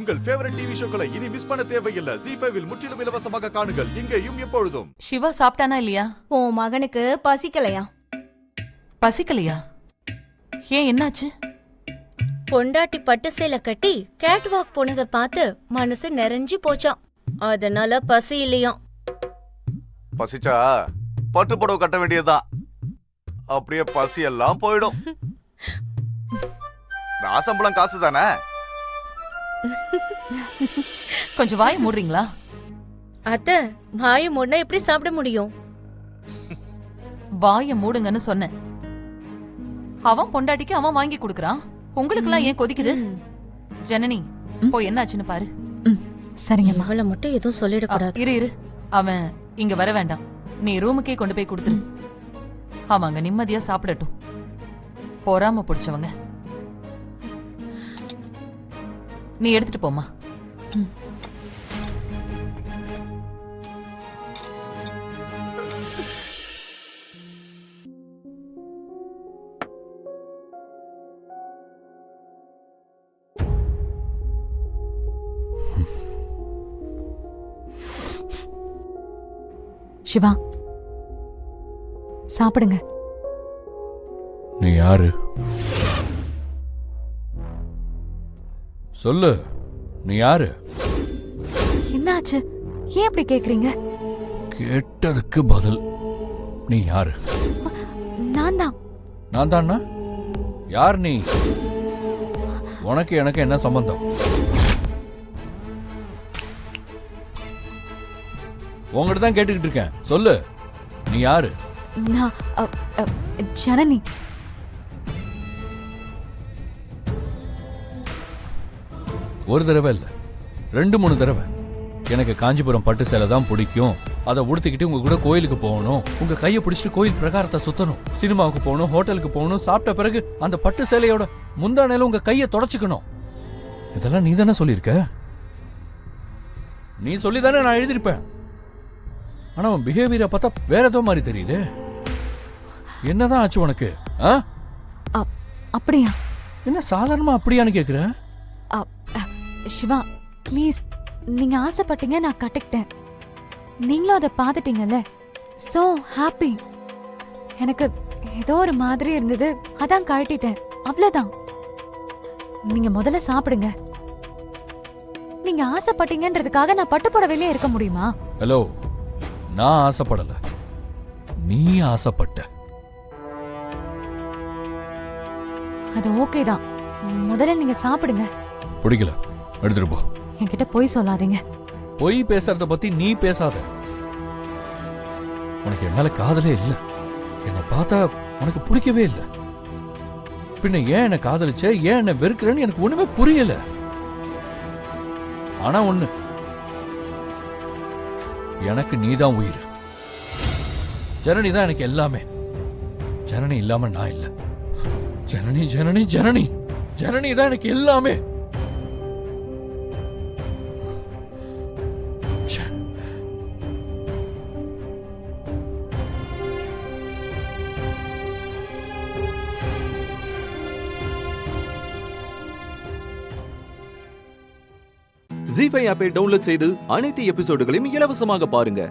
உங்கள் favourite TV ஷோக்களை இனி miss பண்ண தேவையில்லை. ZEE5 இல் முற்றிலும் இலவசமாக காணுங்கள், இங்கேயும் எப்பொழுதும். சிவா சாப்பிட்டானா இல்லையா? உன் மகனுக்கு பசிக்கலையா? பசிக்கலையா? ஏன், என்னாச்சு? பொண்டாட்டி பட்டு சேலை கட்டி கேட் வாக் போனதை பார்த்து மனசு நிறைஞ்சு போச்சாம். அதனால பசி இல்லையாம். பசிச்சா பட்டு புடவை கட்ட வேண்டியதுதான், அப்படியே பசி எல்லாம் போயிடும். ராசம்பளம் காசு தானே. கொஞ்சம் வாயை மூடுறீங்களா? அத்தை, வாயை மூடினா எப்படி சாப்பிட முடியும்? வாயை மூடுங்கன்னு சொன்னேன். அவன் பொண்டாட்டிக்கு அவன் வாங்கி கொடுக்கறான், உங்களுக்கெல்லாம் ஏன் கொதிக்குது? ஜனனி, போய் என்னாச்சுன்னு பாரு. சரிங்க, மகளை மட்டும் எதுவும் சொல்லிடக்கூடாது. இரு, அவன் இங்க வர வேண்டாம். நீ ரூமுக்கே கொண்டு போய் கொடுத்துரு. அவன் அங்க நிம்மதியா சாப்பிடட்டும். பொறாம பிடிச்சவங்க. நீ எடுத்துட்டு போமா. சிவா, சாப்பிடுங்க. நீ யாரு? சொல்லு, நீ யாரு? என்னாச்சு? ஏன் அப்படி கேக்குறீங்க? கேட்டதுக்கு பதில். நீ யாரு? நான் தான். நான் தான்னா? யார் நீ? உனக்கு எனக்கு என்ன சம்பந்தம்? உங்ககிட்ட தான் கேட்டுக்கிட்டு இருக்கேன். சொல்லு, நீ யாரு? நான் ஜனனி. ஒரு தடவை இல்ல, 2-3 தடவை. எனக்கு காஞ்சிபுரம் பட்டு சேலை தான் பிடிக்கும், அதை உடுத்திக்கிட்டு உங்க கூட கோயிலுக்கு போகணும், உங்க கையை பிடிச்சிட்டு கோயில் பிரகாரத்தை சுத்தணும், சினிமாவுக்கு போகணும், ஹோட்டலுக்கு போகணும், சாப்பிட்ட பிறகு அந்த பட்டு சேலையோட முந்தானையில உங்க கையை தொடச்சுக்கணும். இதெல்லாம் நீ தானே சொல்லியிருக்க. நீ சொல்லிதானே நான் எழுதியிருப்பேன். ஆனா உன் பிஹேவியரை பார்த்தா வேற ஏதோ மாதிரி தெரியுது. என்னதான் ஆச்சு உனக்கு? அப்படியா? என்ன சாதாரணமா அப்படியான்னு கேக்குற? சிவா, ப்ளீஸ், நீங்க ஆசைப்பட்டீங்க, நான் கட்டிக்கிட்டேன். நீங்களும் அதை பார்த்துட்டீங்கல்ல, சோ ஹாப்பி. எனக்கு ஏதோ ஒரு மாதிரி இருந்தது, அதான் கழட்டிட்டேன், அவ்வளவுதான். நீங்க முதல்ல சாப்பிடுங்க. நீங்க ஆசைப்பட்டீங்கன்றதுக்காக நான் பட்டு புடவையிலே இருக்க முடியுமா? ஹலோ, நான் ஆசைப்படல, நீ ஆசைப்பட்ட. அது ஓகே தான். முதல்ல நீங்க சாப்பிடுங்க. பிடிக்கல, எடுத்துட்டு போ. என்கிட்ட பொய் சொல்லாதீங்க. பொய் பேசுறத பத்தி நீ பேசாத. உனக்கு என் மேல காதலே இல்ல. என்னை பார்த்தா உனக்கு பிடிக்கவே இல்ல. பின்ன ஏன் என்ன காதலிச்ச, ஏன் என்ன வெறுக்கிறேன்னு எனக்கு ஒண்ணுமே புரியல. ஆனா ஒண்ணு, எனக்கு நீதான் உயிர். ஜனனி தான் எனக்கு எல்லாமே. ஜனனி இல்லாம நான் இல்ல. ஜனனி ஜனனி ஜனனி ஜனனி தான் எனக்கு எல்லாமே. ZEE5 ஆப்பை டவுன்லோட் செய்து அனைத்து எபிசோடுகளையும் இலவசமாக பாருங்க.